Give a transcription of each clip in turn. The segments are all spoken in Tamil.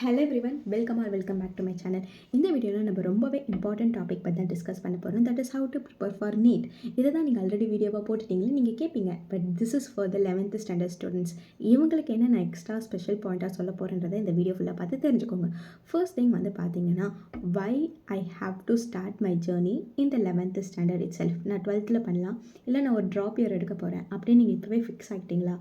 Hello everyone, welcome back to my channel. இந்த வீடியோவில் நம்ம ரொம்பவே இம்பார்ட்டன்ட் டாபிக் பற்றி தான் டிஸ்கஸ் பண்ண போகிறோம். That is how to prepare for NEET. இதை தான் நீங்கள் ஆல்ரெடி வீடியோவாக போட்டுட்டீங்களே, நீங்கள் கேட்பீங்க. But this is for the 11th standard students. இவங்களுக்கு என்ன நான் எக்ஸ்ட்ரா ஸ்பெஷல் பாயிண்ட்டாக சொல்ல போகிறேன்றதை இந்த வீடியோ ஃபுல்லாக பார்த்து தெரிஞ்சுக்கோங்க. ஃபர்ஸ்ட் திங் பார்த்தீங்கன்னா, why I have to start my journey in the 11th standard itself. நான் 12th பண்ணலாம், இல்லை நான் ஒரு ட்ராப் இயர் எடுக்க போகிறேன் அப்படின்னு நீங்கள் இப்போவே ஃபிக்ஸ் ஆகிட்டீங்களா,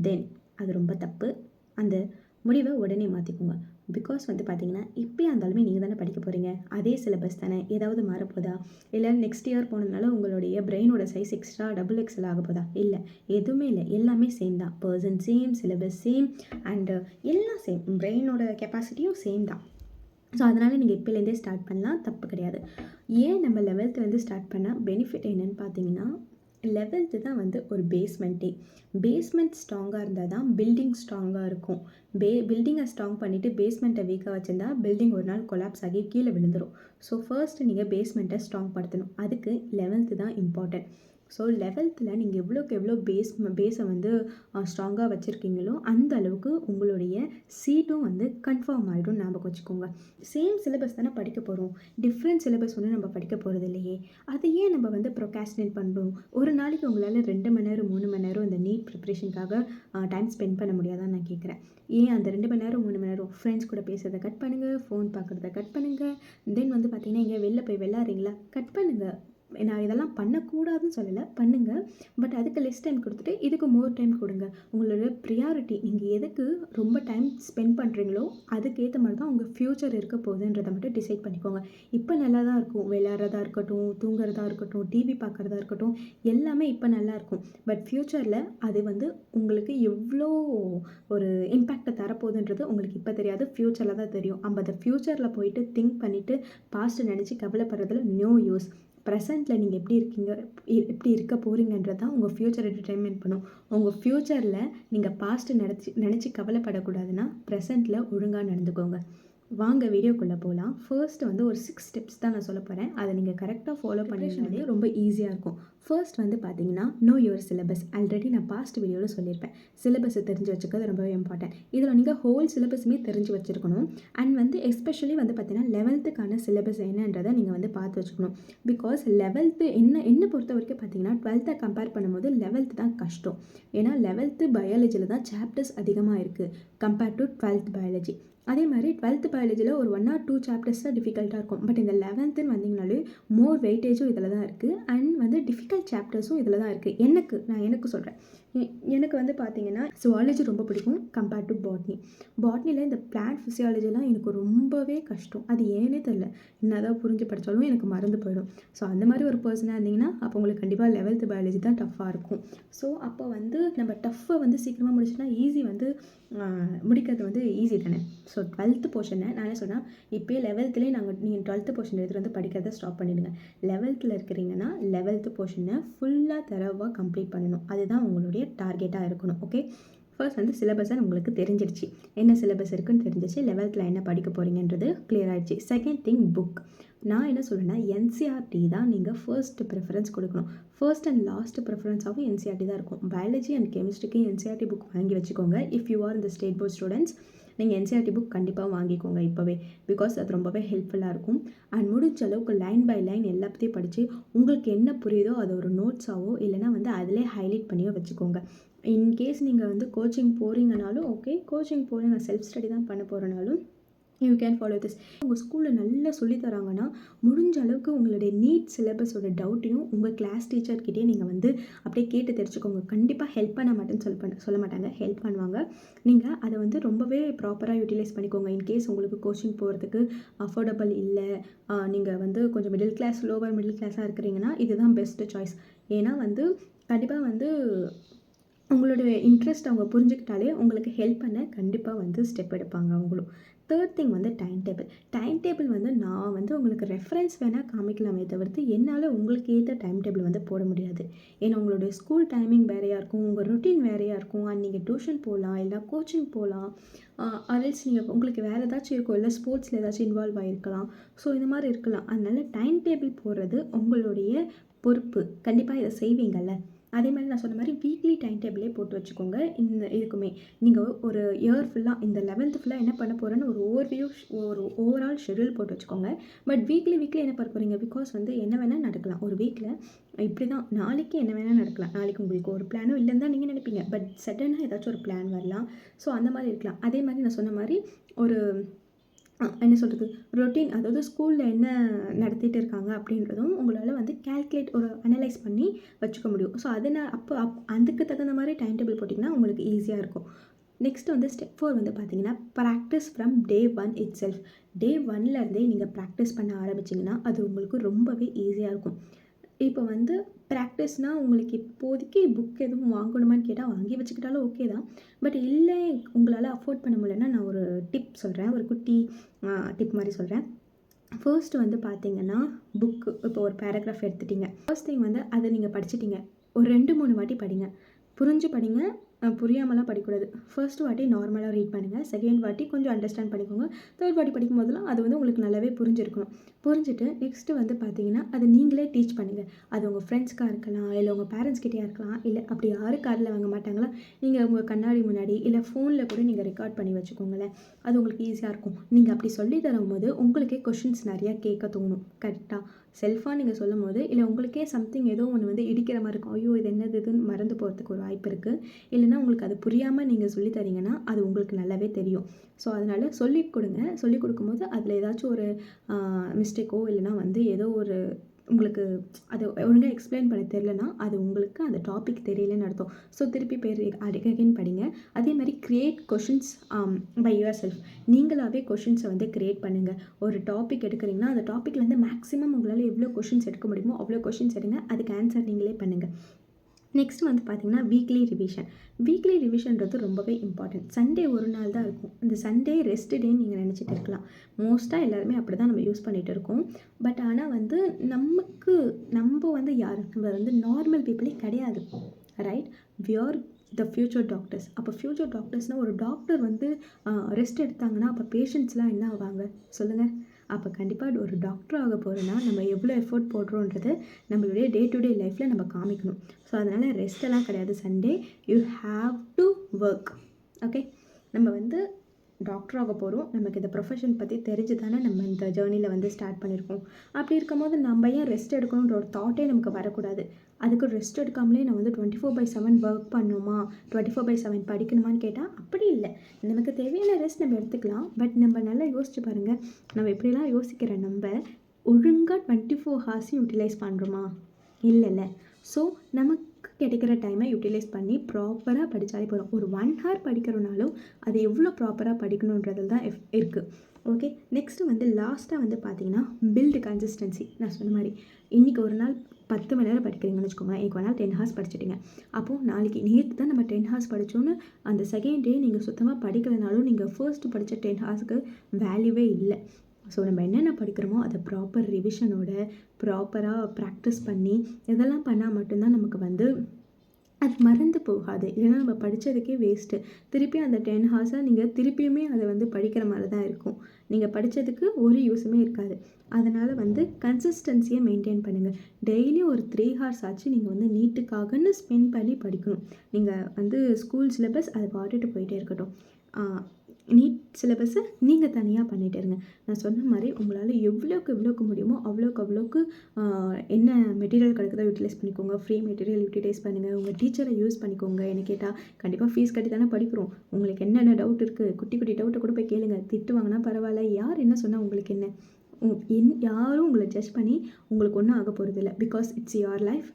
தென் அது ரொம்ப தப்பு. அந்த முடிவை உடனே மாற்றிக்கோங்க. பிகாஸ் பார்த்தீங்கன்னா, இப்போயே இருந்தாலுமே நீங்கள் தானே படிக்க போகிறீங்க, அதே சிலபஸ் தானே, ஏதாவது மாறப்போதா? இல்லை நெக்ஸ்ட் இயர் போனதுனால உங்களுடைய பிரெயினோட சைஸ் எக்ஸ்ட்ரா டபுள் எக்ஸல் ஆக போதா? இல்லை, எதுவுமே இல்லை, எல்லாமே சேம் தான். Person same, syllabus same, and எல்லாம் சேம், பிரெயினோட கெப்பாசிட்டியும் சேம் தான். ஸோ அதனால் நீங்கள் இப்போலேருந்தே ஸ்டார்ட் பண்ணலாம், தப்பு கிடையாது. ஏன் நம்ம 11th ஸ்டார்ட் பண்ணால் பெனிஃபிட் என்னென்னு பார்த்தீங்கன்னா, 11th தான் ஒரு பேஸ்மெண்ட்டே. பேஸ்மெண்ட் ஸ்ட்ராங்காக இருந்தால் தான் பில்டிங் ஸ்ட்ராங்காக இருக்கும். பில்டிங்கை ஸ்ட்ராங் பண்ணிவிட்டு பேஸ்மெண்ட்டை வீக்காக வச்சுருந்தா பில்டிங் ஒரு நாள் கொலாப்ஸ் ஆகி கீழே விழுந்துடும். ஸோ ஃபர்ஸ்ட் நீங்கள் பேஸ்மெண்ட்டை ஸ்ட்ராங் படுத்தணும். அதுக்கு 11th தான் இம்பார்ட்டன்ட். ஸோ 11th நீங்கள் எவ்வளோக்கு எவ்வளோ பேஸை ஸ்ட்ராங்காக வச்சுருக்கீங்களோ அந்த அளவுக்கு உங்களுடைய சீட்டும் கன்ஃபார்ம் ஆகிடும். ஞாபகம் வச்சுக்கோங்க. சேம் சிலபஸ் தானே படிக்க போகிறோம், டிஃப்ரெண்ட் சிலபஸ் நம்ம படிக்க போகிறது இல்லையே. அதை ஏன் நம்ம ப்ரொகாஸ்டினேட் பண்ணுறோம்? ஒரு நாளைக்கு உங்களால் 2 மணி நேரம் 3 மணி நேரம் இந்த நீட் ப்ரிப்ரேஷனுக்காக டைம் ஸ்பெண்ட் பண்ண முடியாதான்னு நான் கேட்குறேன். ஏன் அந்த 2 மணி நேரம் 3 மணி நேரம் ஃப்ரெண்ட்ஸ் கூட பேசுகிறத கட் பண்ணுங்கள், ஃபோன் பார்க்குறத கட் பண்ணுங்கள், தென் பார்த்தீங்கன்னா எங்கே வெளில போய் விளாட்றீங்களா, கட் பண்ணுங்கள். நான் இதெல்லாம் பண்ணக்கூடாதுன்னு சொல்லலை, பண்ணுங்கள். பட் அதுக்கு லெஸ் டைம் கொடுத்துட்டு இதுக்கு மோர் டைம் கொடுங்க. உங்களோட ப்ரியாரிட்டி, நீங்கள் எதுக்கு ரொம்ப டைம் ஸ்பெண்ட் பண்ணுறீங்களோ அதுக்கேற்ற மாதிரி தான் உங்கள் ஃப்யூச்சர் இருக்க போகுதுன்றதை மட்டும் டிசைட் பண்ணிக்கோங்க. இப்போ நல்லா தான் இருக்கும், விளையாடுறதா இருக்கட்டும், தூங்குறதா இருக்கட்டும், டிவி பார்க்குறதா இருக்கட்டும், எல்லாமே இப்போ நல்லாயிருக்கும். பட் ஃப்யூச்சரில் அது உங்களுக்கு எவ்வளோ ஒரு இம்பேக்டை தரப்போகுதுன்றது உங்களுக்கு இப்போ தெரியாது, ஃப்யூச்சரில் தான் தெரியும். நம்ம அந்த ஃப்யூச்சரில் போயிட்டு திங்க் பண்ணிவிட்டு பாஸ்ட்டை நினச்சி கவலைப்படுறதுல நோ யூஸ். ப்ரெசென்ட்டில் நீங்கள் எப்படி இருக்க போகிறீங்கன்றது தான் உங்கள் ஃப்யூச்சரை டிட்டர்மைன் பண்ணும். உங்கள் ஃப்யூச்சரில் நீங்கள் பாஸ்ட்டு நினச்சி கவலைப்படக்கூடாதுன்னா ப்ரெசென்ட்டில் ஒழுங்காக நடந்துக்கோங்க. வாங்க வீடியோக்குள்ளே போகலாம். ஃபர்ஸ்ட் ஒரு 6 ஸ்டெப்ஸ் தான் நான் சொல்ல போகிறேன். அதை நீங்கள் கரெக்டாக ஃபாலோ பண்ணிங்கனாலே ரொம்ப ஈஸியாக இருக்கும். ஃபர்ஸ்ட் பார்த்தீங்கன்னா, நோ யுவர் சிலபஸ். ஆல்ரெடி நான் பாஸ்ட் வீடியோவில் சொல்லியிருப்பேன், சிலபஸை தெரிஞ்சு வச்சுக்கிறது ரொம்பவே இம்பார்ட்டன்ட். இதில் நீங்கள் ஹோல் சிலபஸுமே தெரிஞ்சு வச்சுருக்கணும். அண்ட் எஸ்பெஷலி பார்த்தீங்கன்னா 11th சிலபஸ் என்னன்றதை நீங்கள் பார்த்து வச்சுக்கணும். பிகாஸ் 11th என்ன பொறுத்த வரைக்கும் பார்த்தீங்கன்னா 12th கம்பேர் பண்ணும்போது 11th தான் கஷ்டம். ஏன்னா 11th பயாலஜியில் தான் சாப்டர்ஸ் அதிகமாக இருக்குது கம்பேர்ட் டு 12th பயாலஜி. அதே மாதிரி 12th பயாலஜியில் ஒரு 1 or 2 சாப்டர்ஸ் தான் டிஃபிகல்ட்டாக இருக்கும். பட் இந்த 11th வந்தீங்கனாலே மோர் வெயிட்டேஜும் இதில் தான் இருக்குது, அண்ட் டிஃபிகல்ட் சாப்டர்ஸும் இதில் தான் இருக்குது. நான் எனக்கு சொல்கிறேன், எனக்கு பார்த்தீங்கன்னா சுவாலஜி ரொம்ப பிடிக்கும் கம்பேர்ட் டு பாட்னி. பாட்னியில் இந்த பிளான்ட் ஃபிசியாலஜிலாம் எனக்கு ரொம்பவே கஷ்டம். அது ஏன்னே தெரில, என்னதான் புரிஞ்சு படித்தாலும் எனக்கு மறந்து போயிடும். ஸோ அந்த மாதிரி ஒரு பர்சனாக இருந்தீங்கன்னா அப்போ உங்களுக்கு கண்டிப்பாக 11th பயாலஜி தான் டஃப்பாக இருக்கும். ஸோ அப்போ நம்ம டஃப்பை சீக்கிரமாக முடிச்சுன்னா ஈஸி முடிக்கிறது ஈஸி தானே. ஸோ 12th போர்ஷனை நான் என்ன சொன்னால், இப்போயே 11thலேயே நீங்கள் 12th போர்ஷன் எடுத்துகிட்டு படிக்கிறத ஸ்டாப் பண்ணிவிடுங்க. 11th இருக்கிறீங்கன்னா 11th போர்ஷனை ஃபுல்லாக தரவாக கம்ப்ளீட் பண்ணணும். அதுதான் உங்களுடைய டார்கெட்டாக இருக்கணும். ஓகே, ஃபர்ஸ்ட் சிலபஸை உங்களுக்கு தெரிஞ்சிருச்சு, என்ன சிலபஸ் இருக்குன்னு தெரிஞ்சிச்சு, 11th என்ன படிக்க போகிறீங்கன்றது கிளியர் ஆகிடுச்சு. Second thing, book. நான் என்ன சொல்கிறேன்னா, என்சிஆர்டி தான் நீங்கள் ஃபர்ஸ்ட் ப்ரிஃபரன்ஸ் கொடுக்கணும். ஃபர்ஸ்ட் அண்ட் லாஸ்ட் ப்ரிஃபரன்ஸாகவும் என்சிஆர்டி தான் இருக்கும். பயாலஜி அண்ட் கெமிஸ்ட்ரிக்கு என்சிஆர்டி புக் வாங்கி வச்சுக்கோங்க. இஃப் யூ ஆர் இந்த ஸ்டேட் போர்ட் ஸ்டூடெண்ட்ஸ், நீங்கள் என்சிஆர்டி புக் கண்டிப்பாக வாங்கிக்கோங்க இப்போவே. பிகாஸ் அது ரொம்பவே ஹெல்ப்ஃபுல்லாக இருக்கும். அண்ட் முடிஞ்ச அளவுக்கு லைன் பை லைன் எல்லாத்தையும் படித்து உங்களுக்கு என்ன புரியுதோ அதை ஒரு நோட்ஸாவோ இல்லைனா அதிலே ஹைலைட் பண்ணியோ வச்சுக்கோங்க. இன்கேஸ் நீங்கள் கோச்சிங் போகிறீங்கனாலும் ஓகே, கோச்சிங் போகிறேன் நான் செல்ஃப் ஸ்டடி தான் பண்ண போகிறனாலும் யூ கேன் ஃபாலோ திஸ். உங்கள் ஸ்கூலில் நல்லா சொல்லித்தராங்கன்னா முடிஞ்ச அளவுக்கு உங்களுடைய நீட் சிலபஸோட டவுட்டையும் உங்கள் கிளாஸ் டீச்சர்கிட்டே நீங்கள் அப்படியே கேட்டு தெரிஞ்சுக்கோங்க. கண்டிப்பாக ஹெல்ப் பண்ண மாட்டேன்னு சொல்ல மாட்டாங்க, ஹெல்ப் பண்ணுவாங்க. நீங்கள் அதை ரொம்பவே ப்ராப்பராக யூட்டிலைஸ் பண்ணிக்கோங்க. இன்கேஸ் உங்களுக்கு கோச்சிங் போகிறதுக்கு அஃபோர்டபுள் இல்லை, நீங்கள் கொஞ்சம் லோவர் மிடில் கிளாஸாக இருக்கிறீங்கன்னா இதுதான் பெஸ்ட்டு சாய்ஸ். ஏன்னா கண்டிப்பாக உங்களுடைய இன்ட்ரெஸ்ட் அவங்க புரிஞ்சுக்கிட்டாலே உங்களுக்கு ஹெல்ப் பண்ண கண்டிப்பாக ஸ்டெப் எடுப்பாங்க அவங்களும். தேர்ட் திங் டைம் டேபிள் நான் உங்களுக்கு ரெஃபரன்ஸ் வேணால் காமிக்கலாமே தவிர்த்து என்னால் உங்களுக்கு ஏற்ற டைம் டேபிள் போட முடியாது. ஏன்னா உங்களுடைய ஸ்கூல் டைமிங் வேறையாக இருக்கும், உங்கள் ருட்டீன் வேறையாக இருக்கும். அண்ட் நீங்கள் டியூஷன் போகலாம், இல்லை கோச்சிங் போகலாம், அதர்ஸ் உங்களுக்கு வேறு ஏதாச்சும் இருக்கும், இல்லை ஸ்போர்ட்ஸில் ஏதாச்சும் இன்வால்வ் ஆகிருக்கலாம். ஸோ இந்த மாதிரி இருக்கலாம். அதனால் டைம் டேபிள் போடுறது உங்களுடைய பொறுப்பு. கண்டிப்பாக இதை செய்வீங்கள்ல, அதே மாதிரி நான் சொன்ன மாதிரி வீக்லி டைம் டேபிளே போட்டு வச்சுக்கோங்க. இந்த இதுக்குமே நீங்கள் ஒரு இயர் ஃபுல்லாக இந்த 11th ஃபுல்லாக என்ன பண்ண போகிறேன்னு ஒரு ஒரு ஓவரால் ஷெட்யூல் போட்டு வச்சுக்கோங்க. பட் வீக்லி என்ன பண்ண போகிறீங்க, பிகாஸ் வந்து என்ன வேணால் நடக்கலாம் ஒரு வீக்கில். இப்படி தான் நாளைக்கு என்ன வேணால் நடக்கலாம். நாளைக்கு உங்களுக்கு ஒரு பிளானும் இல்லைன்னு தான் நீங்கள் நினைப்பீங்க, பட் சடனாக ஏதாச்சும் ஒரு பிளான் வரலாம். ஸோ அந்த மாதிரி இருக்கலாம். அதே மாதிரி நான் சொன்ன மாதிரி ஒரு என்ன சொல்கிறது, ரொட்டீன், அதாவது ஸ்கூலில் என்ன நடத்திட்டு இருக்காங்க அப்படின்றதும் உங்களால் வந்து கால்குலேட் ஒரு அனலைஸ் பண்ணி வச்சுக்க முடியும். ஸோ அதனால் அதுக்கு தகுந்த மாதிரி டைம் டேபிள் போட்டிங்கன்னா உங்களுக்கு ஈஸியாக இருக்கும். நெக்ஸ்ட் வந்து ஸ்டெப் 4 வந்து பார்த்தீங்கன்னா practice from day 1 itself. Day 1லேருந்தே நீங்கள் ப்ராக்டிஸ் பண்ண ஆரம்பிச்சிங்கன்னா அது உங்களுக்கு ரொம்பவே ஈஸியாக இருக்கும். இப்போ வந்து ப்ராக்டிஸ்னால் உங்களுக்கு இப்போதைக்கு புக் எதுவும் வாங்கணுமான்னு கேட்டால் வாங்கி வச்சுக்கிட்டாலும் ஓகே தான். பட் இல்லை உங்களால் அஃபோர்ட் பண்ண முடியலன்னா நான் ஒரு டிப் சொல்கிறேன், ஒரு குட்டி டிப் மாதிரி சொல்கிறேன். ஃபர்ஸ்ட் வந்து பார்த்தீங்கன்னா புக்கு இப்போ ஒரு பேராகிராஃப் எடுத்துட்டிங்க. ஃபர்ஸ்ட் திங் வந்து அதை நீங்கள் படிச்சிட்டிங்க, ஒரு 2-3 வாட்டி படிங்க. புரிஞ்சு படிங்க, புரியாமலாம் படிக்கக்கூடாது. ஃபர்ஸ்ட் வாட்டி நார்மலாக ரீட் பண்ணுங்கள், செகண்ட் வாட்டி கொஞ்சம் அண்டர்ஸ்டாண்ட் பண்ணிக்கோங்க, தேர்ட் வாட்டி படிக்கும் போதெல்லாம் அது வந்து உங்களுக்கு நல்லாவே புரிஞ்சிருக்கணும். புரிஞ்சுட்டு நெக்ஸ்ட்டு வந்து பார்த்தீங்கன்னா அதை நீங்களே டீச் பண்ணுங்கள். அது உங்கள் ஃப்ரெண்ட்ஸ்க்காக இருக்கலாம், இல்லை உங்கள் பேரண்ட்ஸ் கிட்டேயா இருக்கலாம், இல்லை அப்படி யாரும் காதில் வாங்க மாட்டாங்களா, நீங்கள் உங்கள் கண்ணாடி முன்னாடி இல்லை ஃபோனில் கூட நீங்கள் ரெக்கார்ட் பண்ணி வச்சுக்கோங்களேன். அது உங்களுக்கு ஈஸியாக இருக்கும். நீங்கள் அப்படி சொல்லி தரும்போது உங்களுக்கே கொஷின்ஸ் நிறையா கேட்க தோணும். கரெக்டாக செல்ஃபாக நீங்கள் சொல்லும் போது, இல்லை உங்களுக்கே சம்திங் ஏதோ ஒன்று வந்து இடிக்கிற மாதிரி இருக்கும். ஐயோ இது என்னது இதுன்னு மறந்து போகிறதுக்கு ஒரு வாய்ப்பு இருக்குது. இல்லைனா உங்களுக்கு அது புரியாமல் நீங்கள் சொல்லி தரீங்கன்னா அது உங்களுக்கு நல்லாவே தெரியும். ஸோ அதனால் சொல்லிக் கொடுங்க. சொல்லிக் கொடுக்கும்போது அதில் ஏதாச்சும் ஒரு மிஸ்டேக்கோ இல்லைனா வந்து ஏதோ ஒரு உங்களுக்கு அதை ஒழுங்காக எக்ஸ்பிளைன் பண்ண தெரியலனா அது உங்களுக்கு அந்த டாபிக் தெரியலன்னு அர்த்தம். ஸோ திருப்பி பேர் அகைன் படிங்க. அதே மாதிரி create questions by yourself. நீங்களாகவே கொஷின்ஸை வந்து க்ரியேட் பண்ணுங்கள். ஒரு டாபிக் எடுக்கிறீங்கன்னா அந்த டாப்பிக்லேருந்து மேக்ஸிமம் உங்களால் எவ்வளோ கொஷின்ஸ் எடுக்க முடியுமோ அவ்வளோ கொஷின்ஸ் எடுங்க. அதுக்கு ஆன்சர் நீங்களே பண்ணுங்கள். நெக்ஸ்ட் வந்து பார்த்திங்கன்னா வீக்லி ரிவிஷன். வீக்லி ரிவிஷன்றது ரொம்பவே இம்பார்ட்டன்ட். சண்டே ஒரு நாள் தான் இருக்கும். இந்த சண்டே ரெஸ்ட் டேன்னு நீங்கள் நினச்சிட்டு இருக்கலாம். மோஸ்ட்டாக எல்லாருமே அப்படி தான் நம்ம யூஸ் பண்ணிகிட்டு இருக்கோம். பட் ஆனால் வந்து நம்ம வந்து யார், நம்ம வந்து நார்மல் பீப்புளே கிடையாது, right? We are the future doctors. அப்போ ஃப்யூச்சர் டாக்டர்ஸ்னால் ஒரு டாக்டர் வந்து ரெஸ்ட் எடுத்தாங்கன்னா அப்போ பேஷண்ட்ஸ்லாம் என்ன ஆவாங்க சொல்லுங்கள்? அப்போ கண்டிப்பாக ஒரு டாக்டர் ஆக போகிறோன்னா நம்ம எவ்வளோ எஃபோர்ட் போடுறோன்றது நம்மளுடைய டே டு டே லைஃப்பில் நம்ம காமிக்கணும். ஸோ அதனால் ரெஸ்ட்டெல்லாம் கிடையாது. Sunday you have to work. Okay, நம்ம வந்து டாக்டர் ஆக போகிறோம். நமக்கு இந்த ப்ரொஃபஷன் பற்றி தெரிஞ்சு தானே நம்ம இந்த ஜேர்னியில் வந்து ஸ்டார்ட் பண்ணியிருக்கோம். அப்படி இருக்கும்போது நம்ம ஏன் ரெஸ்ட் எடுக்கணுன்ற ஒரு தாட்டே நமக்கு வரக்கூடாது. அதுக்கு ரெஸ்ட் எடுக்காமலே நான் வந்து 24/7 ஒர்க் பண்ணணுமா, 24/7 படிக்கணுமான்னு கேட்டால் அப்படி இல்லை. நமக்கு தேவையான ரெஸ்ட் நம்ம எடுத்துக்கலாம். பட் நம்ம நல்லா யோசிச்சு பாருங்கள், நம்ம எப்படிலாம் யோசிக்கிற நம்ம ஒழுங்காக 24 ஹார்ஸையும் யூட்டிலைஸ் பண்ணுறோமா? இல்லைல்ல. ஸோ நமக்கு கிடைக்கிற டைமை யூட்டிலைஸ் பண்ணி ப்ராப்பராக படித்தாலே போதும். ஒரு 1 ஹவர் படிக்கிறோனாலும் அது எவ்வளோ ப்ராப்பராக படிக்கணுன்றதில் தான் இருக்குது. ஓகே, நெக்ஸ்ட்டு வந்து லாஸ்ட்டாக வந்து பார்த்தீங்கன்னா பில்டு கன்சிஸ்டன்சி. நான் சொன்ன மாதிரி இன்றைக்கி ஒரு நாள் 10 மணி நேரம் படிக்கிறீங்கன்னு வச்சுக்கோங்களேன். இன்றைக்கி ஒரு நாள் 10 ஹார்ஸ் படிச்சிட்டிங்க. அப்போது நாளைக்கு நேற்று தான் நம்ம 10 ஹார்ஸ் படித்தோன்னு அந்த செகண்ட் டே நீங்கள் சுத்தமாக படிக்கலைனாலும் நீங்கள் ஃபர்ஸ்ட்டு படித்த 10 ஹார்ஸ்க்கு வேல்யூவே இல்லை. ஸோ நம்ம என்னென்ன படிக்கிறோமோ அதை ப்ராப்பர் ரிவிஷனோட ப்ராப்பராக ப்ராக்டிஸ் பண்ணி இதெல்லாம் பண்ணால் மட்டும்தான் நமக்கு வந்து அது மறந்து போகாது. இல்லைன்னா நம்ம படித்ததுக்கே வேஸ்ட்டு. திருப்பி அந்த 10 ஹார்ஸாக நீங்கள் திருப்பியுமே அதை வந்து படிக்கிற மாதிரி தான் இருக்கும். நீங்கள் படித்ததுக்கு ஒரு யூஸுமே இருக்காது. அதனால் வந்து கன்சிஸ்டன்சியை மெயின்டைன் பண்ணுங்கள். டெய்லியும் ஒரு 3 ஹார்ஸ் ஆச்சு நீங்கள் வந்து நீட்டுக்காகன்னு ஸ்பெண்ட் பண்ணி படிக்கணும். நீங்கள் வந்து ஸ்கூல் சிலபஸ் அதை பாட்டுட்டு போயிட்டே இருக்கட்டும். நீட் சிலபஸை நீங்கள் தனியாக பண்ணிகிட்டு இருங்க. நான் சொன்ன மாதிரி உங்களால் எவ்வளோக்கு முடியுமோ அவ்வளோக்கு என்ன மெட்டீரியல் கிடைக்குதோ யூட்டிலைஸ் பண்ணிக்கோங்க. ஃப்ரீ மெட்டீரியல் யூட்டிலைஸ் பண்ணுங்கள். உங்கள் டீச்சரை யூஸ் பண்ணிக்கோங்க. என்ன கேட்டால் கண்டிப்பாக ஃபீஸ் கட்டி தானே படிக்கிறோம். உங்களுக்கு என்னென்ன டவுட் இருக்குது, குட்டி டவுட்டை கூட போய் கேளுங்க. திட்டு வாங்கினா பரவாயில்ல, யார் என்ன சொன்னால் உங்களுக்கு என்ன? யாரும் உங்களை ஜட்ஜ் பண்ணி உங்களுக்கு ஒன்றும் ஆக போகிறதில்ல. Because it's your life.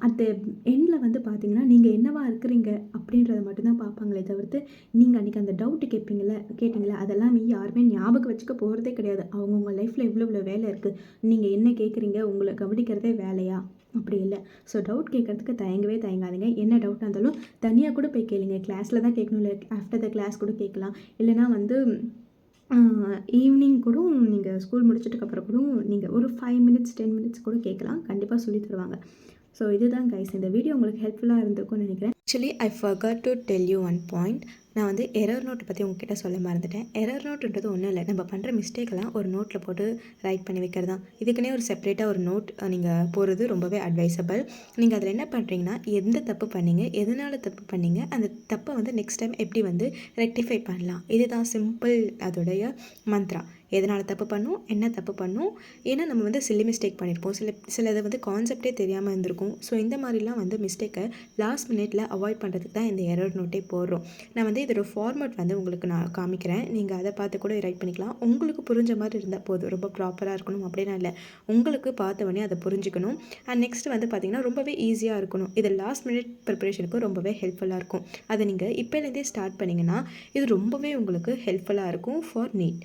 At the எண்டில் வந்து பார்த்தீங்கன்னா நீங்கள் என்னவா இருக்கிறீங்க அப்படின்றத மட்டும்தான் பார்ப்பாங்களே தவிர்த்து நீங்கள் அன்றைக்கி அந்த டவுட்டு கேட்டிங்களே அதெல்லாம் யாருமே ஞாபகம் வச்சுக்க போகிறதே கிடையாது. அவங்கவுங்க லைஃப்பில் இவ்வளோ வேலை இருக்குது. நீங்கள் என்ன கேட்குறீங்க, உங்களை கவனிக்கிறதே வேலையா? அப்படி இல்லை. ஸோ டவுட் கேட்குறதுக்கு தயங்காதீங்க. என்ன டவுட்டாக இருந்தாலும் தனியாக கூட போய் கேளுங்க. கிளாஸில் தான் கேட்கணும், இல்லை ஆஃப்டர் த கிளாஸ் கூட கேட்கலாம். இல்லைனா வந்து ஈவினிங் கூட நீங்கள் ஸ்கூல் முடிச்சதுக்கப்புறம் கூட நீங்கள் ஒரு 5 மினிட்ஸ் 10 மினிட்ஸ் கூட கேட்கலாம். கண்டிப்பாக சொல்லி தருவாங்க. ஸோ இதுதான் கைஸ், இந்த வீடியோ உங்களுக்கு ஹெல்ப்ஃபுல்லாக இருந்திருக்கும்னு நினைக்கிறேன். Actually I forgot to tell you one point. நான் வந்து எரர் நோட் பற்றி உங்ககிட்ட சொல்ல மறந்துட்டேன். எரர் நோட்டுன்றது ஒன்றும் இல்லை, நம்ம பண்ணுற மிஸ்டேக்கெல்லாம் ஒரு நோட்டில் போட்டு ரைட் பண்ணி வைக்கிறது தான். இதுக்குன்னே ஒரு செப்பரேட்டாக ஒரு நோட் நீங்கள் போடுறது ரொம்பவே அட்வைசபிள். நீங்கள் அதில் என்ன பண்ணுறீங்கன்னா, எந்த தப்பு பண்ணீங்க, எதனால் தப்பு பண்ணீங்க, அந்த தப்பை வந்து நெக்ஸ்ட் டைம் எப்படி வந்து ரெக்டிஃபை பண்ணலாம், இதுதான் சிம்பிள் அதோடைய மந்த்ரா. எதனால் தப்பு பண்ணும், என்ன தப்பு பண்ணும், ஏன்னா நம்ம வந்து சில்லி மிஸ்டேக் பண்ணியிருப்போம், சிலது வந்து கான்செப்டே தெரியாமல் இருந்திருக்கும். ஸோ இந்த மாதிரிலாம் வந்து மிஸ்டேக்கை லாஸ்ட் மினிட்ல அவாய்ட் பண்ணுறதுக்கு தான் இந்த எரர் நோட்டே போடுறோம். நான் வந்து இதோட ஃபார்மேட் வந்து உங்களுக்கு நான் காமிக்கிறேன், நீங்கள் அதை பார்த்து கூட ரைட் பண்ணிக்கலாம். உங்களுக்கு புரிஞ்ச மாதிரி இருந்தால் போதும், ரொம்ப ப்ராப்பராக இருக்கணும் அப்படின்னா இல்லை, உங்களுக்கு பார்த்தவொடனே அதை புரிஞ்சுக்கணும். அண்ட் நெக்ஸ்ட் வந்து பார்த்திங்கன்னா ரொம்பவே ஈஸியாக இருக்கணும். இது லாஸ்ட் மினிட் ப்ரிப்பரேஷனுக்கு ரொம்பவே ஹெல்ப்ஃபுல்லாக இருக்கும். அதை நீங்கள் இப்போலேருந்தே ஸ்டார்ட் பண்ணிங்கன்னா இது ரொம்பவே உங்களுக்கு ஹெல்ப்ஃபுல்லாக இருக்கும் for NEET.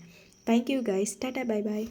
Thank you guys, tata, bye bye.